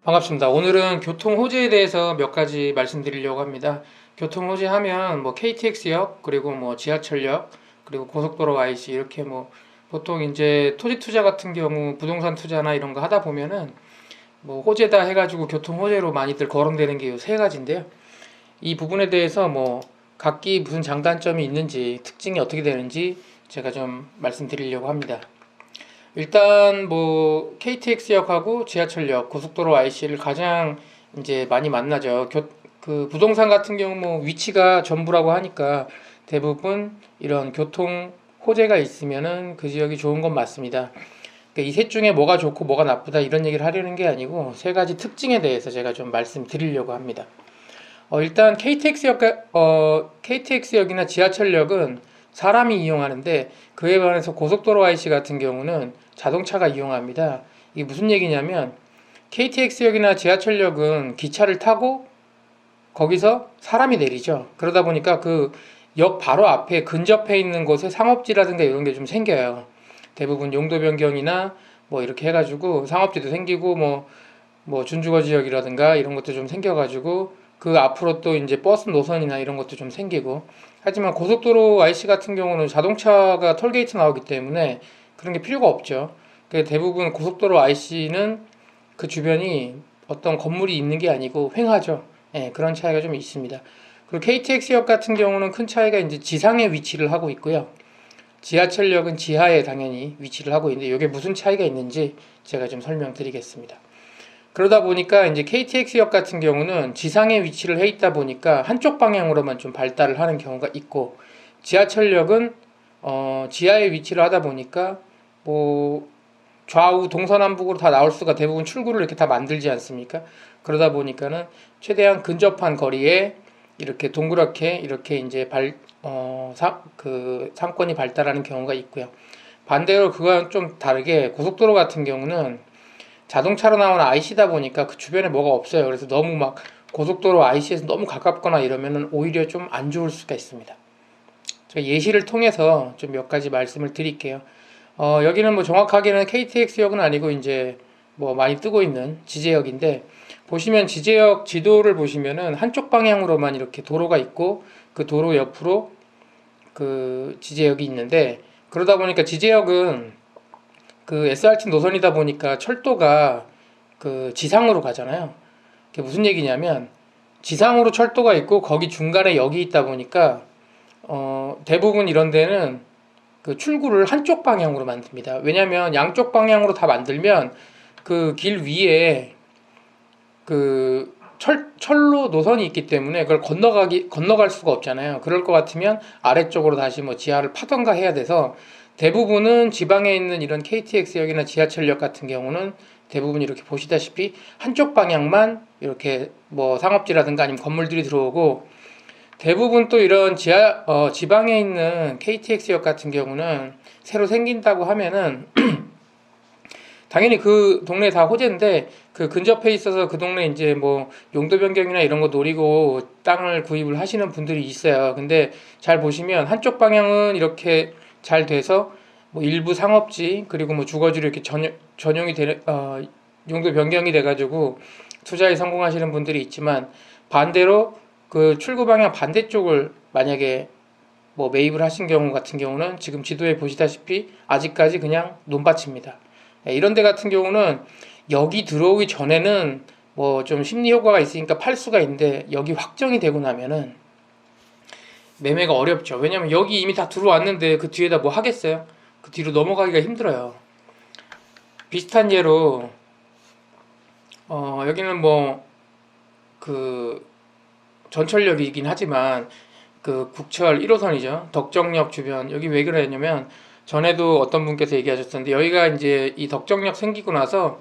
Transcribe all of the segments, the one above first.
반갑습니다. 오늘은 교통 호재에 대해서 몇 가지 말씀드리려고 합니다. 교통 호재 하면 뭐 KTX역, 그리고 뭐 지하철역, 그리고 고속도로 YC 이렇게 뭐 보통 이제 토지 투자 같은 경우 부동산 투자나 이런 거 하다 보면은 뭐 호재다 해가지고 교통 호재로 많이들 거론되는 게 이 세 가지인데요. 이 부분에 대해서 뭐 각기 무슨 장단점이 있는지 특징이 어떻게 되는지 제가 좀 말씀드리려고 합니다. 일단 뭐 KTX역하고 지하철역, 고속도로 IC를 가장 이제 많이 만나죠. 그 부동산 같은 경우 뭐 위치가 전부라고 하니까 대부분 이런 교통 호재가 있으면은 그 지역이 좋은 건 맞습니다. 그러니까 이 셋 중에 뭐가 좋고 뭐가 나쁘다 이런 얘기를 하려는 게 아니고 세 가지 특징에 대해서 제가 좀 말씀드리려고 합니다. 일단 KTX역이나 지하철역은 사람이 이용하는데 그에 반해서 고속도로 IC 같은 경우는 자동차가 이용합니다. 이게 무슨 얘기냐면 KTX역이나 지하철역은 기차를 타고 거기서 사람이 내리죠. 그러다 보니까 그 역 바로 앞에 근접해 있는 곳에 상업지라든가 이런 게 좀 생겨요. 대부분 용도 변경이나 뭐 이렇게 해가지고 상업지도 생기고 뭐 준주거 지역이라든가 이런 것도 좀 생겨가지고 그 앞으로 또 이제 버스 노선이나 이런 것도 좀 생기고. 하지만 고속도로 IC 같은 경우는 자동차가 톨게이트 나오기 때문에 그런 게 필요가 없죠. 대부분 고속도로 IC는 그 주변이 어떤 건물이 있는 게 아니고 횡하죠. 예, 그런 차이가 좀 있습니다. 그리고 KTX역 같은 경우는 큰 차이가 이제 지상에 위치를 하고 있고요. 지하철역은 지하에 당연히 위치를 하고 있는데 이게 무슨 차이가 있는지 제가 좀 설명드리겠습니다. 그러다 보니까 이제 KTX역 같은 경우는 지상에 위치를 해 있다 보니까 한쪽 방향으로만 좀 발달을 하는 경우가 있고, 지하철역은 지하에 위치를 하다 보니까 뭐 좌우 동서남북으로 다 나올 수가, 대부분 출구를 이렇게 다 만들지 않습니까? 그러다 보니까는 최대한 근접한 거리에 이렇게 동그랗게 이렇게 이제 상권이 발달하는 경우가 있고요. 반대로 그거랑 좀 다르게 고속도로 같은 경우는 자동차로 나오는 IC다 보니까 그 주변에 뭐가 없어요. 그래서 너무 막 고속도로 IC에서 너무 가깝거나 이러면은 오히려 좀 안 좋을 수가 있습니다. 제가 예시를 통해서 좀 몇 가지 말씀을 드릴게요. 여기는 뭐 정확하게는 KTX역은 아니고 이제 뭐 많이 뜨고 있는 지제역인데, 보시면 지제역 지도를 보시면은 한쪽 방향으로만 이렇게 도로가 있고 그 도로 옆으로 그 지제역이 있는데, 그러다 보니까 지제역은 그 SRT 노선이다 보니까 철도가 그 지상으로 가잖아요. 그게 무슨 얘기냐면 지상으로 철도가 있고 거기 중간에 역이 있다 보니까 대부분 이런 데는 그 출구를 한쪽 방향으로 만듭니다. 왜냐하면 양쪽 방향으로 다 만들면 그 길 위에 그 철로 노선이 있기 때문에 그걸 건너갈 수가 없잖아요. 그럴 것 같으면 아래쪽으로 다시 뭐 지하를 파던가 해야 돼서, 대부분은 지방에 있는 이런 KTX역이나 지하철역 같은 경우는 대부분 이렇게 보시다시피 한쪽 방향만 이렇게 뭐 상업지라든가 아니면 건물들이 들어오고, 대부분 또 이런 지방에 있는 KTX역 같은 경우는 새로 생긴다고 하면은 당연히 그 동네 다 호재인데 그 근접해 있어서 그 동네 이제 뭐 용도 변경이나 이런 거 노리고 땅을 구입을 하시는 분들이 있어요. 근데 잘 보시면 한쪽 방향은 이렇게 잘 돼서 뭐 일부 상업지 그리고 뭐 주거지로 이렇게 전용이 되는 용도 변경이 돼가지고 투자에 성공하시는 분들이 있지만, 반대로 그 출구 방향 반대쪽을 만약에 뭐 매입을 하신 경우 같은 경우는 지금 지도에 보시다시피 아직까지 그냥 논밭입니다. 이런 데 같은 경우는 여기 들어오기 전에는 뭐 좀 심리 효과가 있으니까 팔 수가 있는데, 여기 확정이 되고 나면은 매매가 어렵죠. 왜냐면 여기 이미 다 들어왔는데 그 뒤에다 뭐 하겠어요? 그 뒤로 넘어가기가 힘들어요. 비슷한 예로 여기는 뭐 그 전철역이긴 하지만 그 국철 1호선이죠. 덕정역 주변 여기 왜 그러냐면, 전에도 어떤 분께서 얘기하셨었는데 여기가 이제 이 덕정역 생기고 나서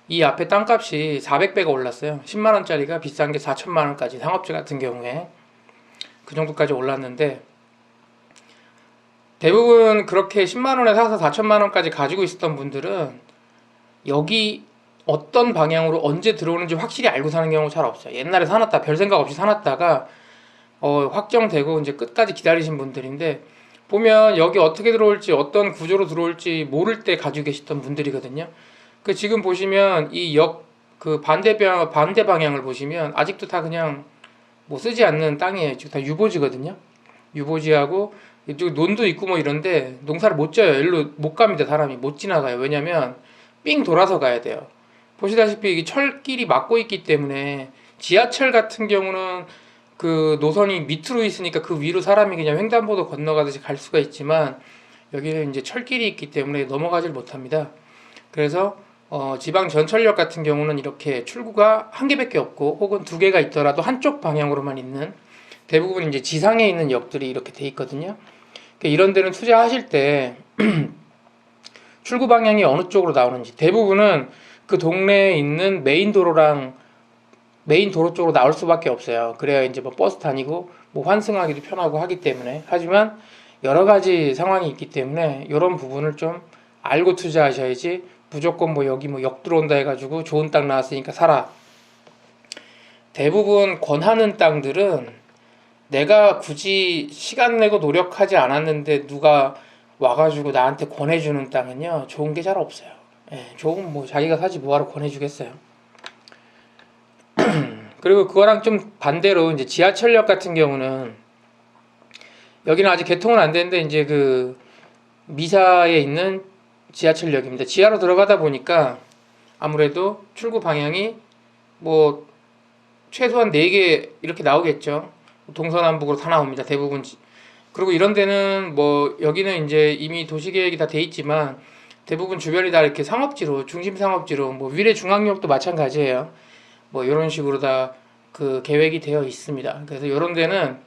이 앞에 땅값이 400배가 올랐어요. 10만원짜리가 비싼 게 4천만원까지, 상업지 같은 경우에 그 정도까지 올랐는데, 대부분 그렇게 10만원에 사서 4천만원까지 가지고 있었던 분들은 여기 어떤 방향으로 언제 들어오는지 확실히 알고 사는 경우 잘 없어요. 옛날에 사놨다 별 생각 없이 사놨다가 확정되고 이제 끝까지 기다리신 분들인데, 보면 여기 어떻게 들어올지 어떤 구조로 들어올지 모를 때 가지고 계셨던 분들이거든요. 그 지금 보시면 이 역 그 반대 방향을 보시면 아직도 다 그냥 뭐 쓰지 않는 땅이에요. 지금 다 유보지거든요. 유보지하고 이쪽 논도 있고 뭐 이런데 농사를 못 져요. 일로 못 갑니다. 사람이 못 지나가요. 왜냐면 삥 돌아서 가야 돼요. 보시다시피 이게 철길이 막고 있기 때문에 지하철 같은 경우는 그 노선이 밑으로 있으니까 그 위로 사람이 그냥 횡단보도 건너가듯이 갈 수가 있지만 여기는 이제 철길이 있기 때문에 넘어가질 못합니다. 그래서 지방 전철역 같은 경우는 이렇게 출구가 한 개밖에 없고 혹은 두 개가 있더라도 한쪽 방향으로만 있는 대부분 이제 지상에 있는 역들이 이렇게 돼 있거든요. 그러니까 이런 데는 투자하실 때 출구 방향이 어느 쪽으로 나오는지 대부분은 그 동네에 있는 메인 도로랑 메인 도로 쪽으로 나올 수밖에 없어요. 그래야 이제 뭐 버스 다니고 뭐 환승하기도 편하고 하기 때문에. 하지만 여러 가지 상황이 있기 때문에 이런 부분을 좀 알고 투자하셔야지 무조건 뭐 여기 뭐 역 들어온다 해가지고 좋은 땅 나왔으니까 사라. 대부분 권하는 땅들은 내가 굳이 시간 내고 노력하지 않았는데 누가 와가지고 나한테 권해주는 땅은요 좋은 게 잘 없어요. 예, 좋은 뭐 자기가 사지 뭐하러 권해주겠어요. 그리고 그거랑 좀 반대로 이제 지하철역 같은 경우는 여기는 아직 개통은 안 됐는데 이제 그 미사에 있는 지하철역입니다. 지하로 들어가다 보니까 아무래도 출구 방향이 뭐 최소한 4개 이렇게 나오겠죠. 동서남북으로 다 나옵니다. 대부분. 그리고 이런 데는 뭐 여기는 이제 이미 도시계획이 다 돼 있지만 대부분 주변이 다 이렇게 상업지로 중심 상업지로 뭐 위례중앙역도 마찬가지예요. 뭐 이런 식으로 다 그 계획이 되어 있습니다. 그래서 이런 데는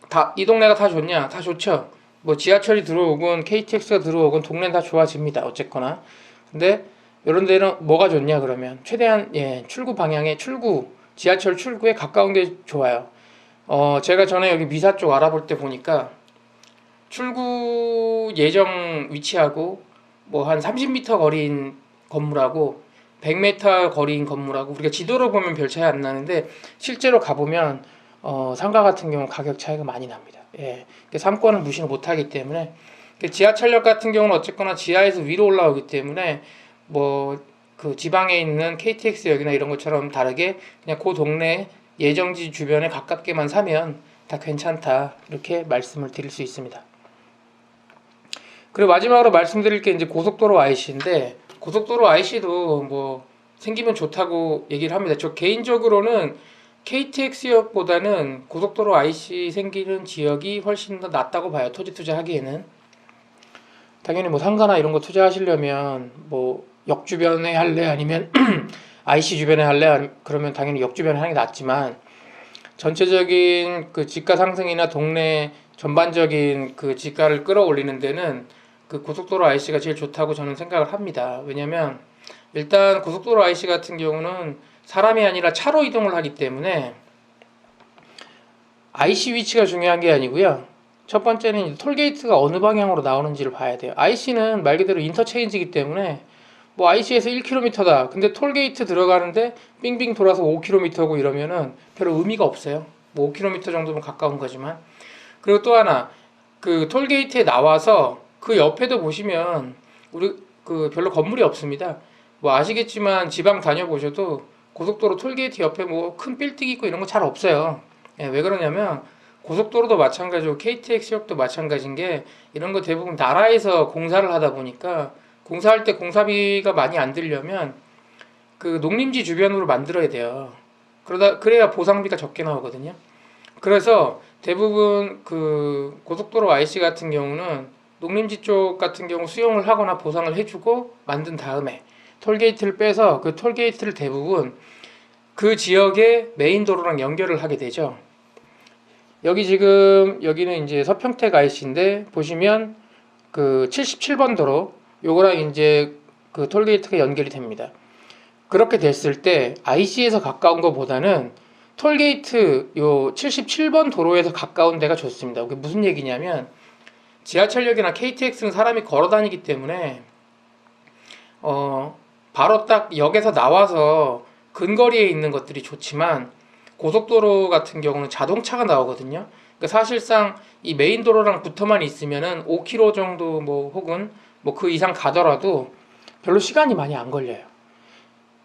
다 이 동네가 다 좋냐? 다 좋죠. 뭐 지하철이 들어오건 KTX가 들어오건 동네는 다 좋아집니다. 어쨌거나. 근데 이런 데는 뭐가 좋냐 그러면 최대한 출구 방향에 지하철 출구에 가까운 게 좋아요. 제가 전에 여기 미사 쪽 알아볼 때 보니까 출구 예정 위치하고 뭐 한 30m 거리인 건물하고 100m 거리인 건물하고 우리가 지도로 보면 별 차이 안 나는데 실제로 가보면 상가 같은 경우 가격 차이가 많이 납니다. 예, 3권을 무시를 못하기 때문에 지하철역 같은 경우는 어쨌거나 지하에서 위로 올라오기 때문에 뭐 그 지방에 있는 KTX역이나 이런 것처럼 다르게 그냥 그 동네 예정지 주변에 가깝게만 사면 다 괜찮다 이렇게 말씀을 드릴 수 있습니다. 그리고 마지막으로 말씀드릴 게 이제 고속도로 IC인데 고속도로 IC도 뭐 생기면 좋다고 얘기를 합니다. 저 개인적으로는 KTX역보다는 고속도로 IC 생기는 지역이 훨씬 더 낫다고 봐요. 토지 투자하기에는. 당연히 뭐 상가나 이런 거 투자하시려면 뭐 역 주변에 할래 아니면 IC 주변에 할래 그러면 당연히 역 주변에 하는 게 낫지만 전체적인 그 지가 상승이나 동네 전반적인 그 지가를 끌어올리는 데는 그 고속도로 IC가 제일 좋다고 저는 생각을 합니다. 왜냐면 일단 고속도로 IC 같은 경우는 사람이 아니라 차로 이동을 하기 때문에 IC 위치가 중요한 게 아니고요. 첫 번째는 톨게이트가 어느 방향으로 나오는지를 봐야 돼요. IC는 말 그대로 인터체인지이기 때문에 뭐 IC에서 1km다. 근데 톨게이트 들어가는데 빙빙 돌아서 5km고 이러면은 별로 의미가 없어요. 뭐 5km 정도면 가까운 거지만. 그리고 또 하나 그 톨게이트에 나와서 그 옆에도 보시면 우리 그 별로 건물이 없습니다. 뭐 아시겠지만 지방 다녀보셔도 고속도로 톨게이트 옆에 뭐 큰 빌딩 있고 이런 거 잘 없어요. 예, 왜 그러냐면 고속도로도 마찬가지고 KTX역도 마찬가지인 게 이런 거 대부분 나라에서 공사를 하다 보니까 공사할 때 공사비가 많이 안 들려면 그 농림지 주변으로 만들어야 돼요. 그래야 보상비가 적게 나오거든요. 그래서 대부분 그 고속도로 IC 같은 경우는 농림지 쪽 같은 경우 수용을 하거나 보상을 해주고 만든 다음에 톨게이트를 빼서 그 톨게이트를 대부분 그 지역의 메인 도로랑 연결을 하게 되죠. 여기는 이제 서평택 IC인데 보시면 그 77번 도로 요거랑 이제 그 톨게이트가 연결이 됩니다. 그렇게 됐을 때 IC에서 가까운 것보다는 톨게이트 요 77번 도로에서 가까운 데가 좋습니다. 그게 무슨 얘기냐면 지하철역이나 KTX는 사람이 걸어 다니기 때문에 바로 딱 역에서 나와서 근거리에 있는 것들이 좋지만 고속도로 같은 경우는 자동차가 나오거든요. 그러니까 사실상 이 메인 도로랑 붙어만 있으면은 5km 정도 뭐 혹은 뭐 그 이상 가더라도 별로 시간이 많이 안 걸려요.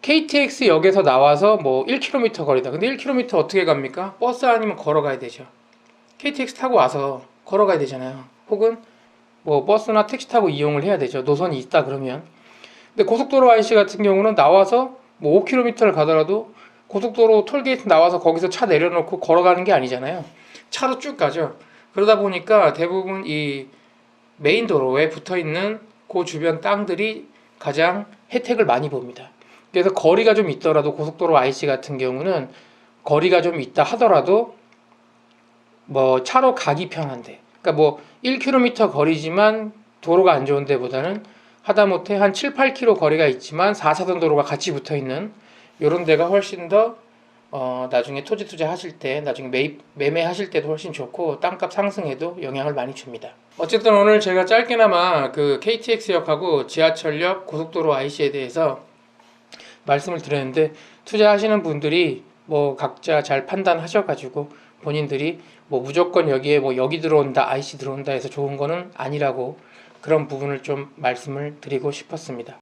KTX역에서 나와서 뭐 1km 거리다. 근데 1km 어떻게 갑니까? 버스 아니면 걸어가야 되죠. KTX 타고 와서 걸어가야 되잖아요. 혹은 뭐 버스나 택시 타고 이용을 해야 되죠. 노선이 있다 그러면. 근데 고속도로 IC 같은 경우는 나와서 뭐 5km를 가더라도 고속도로 톨게이트 나와서 거기서 차 내려놓고 걸어가는 게 아니잖아요. 차로 쭉 가죠. 그러다 보니까 대부분 이 메인 도로에 붙어 있는 그 주변 땅들이 가장 혜택을 많이 봅니다. 그래서 거리가 좀 있더라도 고속도로 IC 같은 경우는 거리가 좀 있다 하더라도 뭐 차로 가기 편한데, 그러니까 뭐 1km 거리지만 도로가 안 좋은 데보다는 하다못해 한 7, 8km 거리가 있지만 4차선 도로가 같이 붙어 있는 이런 데가 훨씬 더 나중에 토지 투자하실 때, 나중에 매매하실 때도 훨씬 좋고 땅값 상승에도 영향을 많이 줍니다. 어쨌든 오늘 제가 짧게나마 그 KTX역하고 지하철역, 고속도로 IC에 대해서 말씀을 드렸는데, 투자하시는 분들이 뭐 각자 잘 판단하셔가지고 본인들이 뭐 무조건 여기에 뭐 여기 들어온다, IC 들어온다 해서 좋은 거는 아니라고, 그런 부분을 좀 말씀을 드리고 싶었습니다.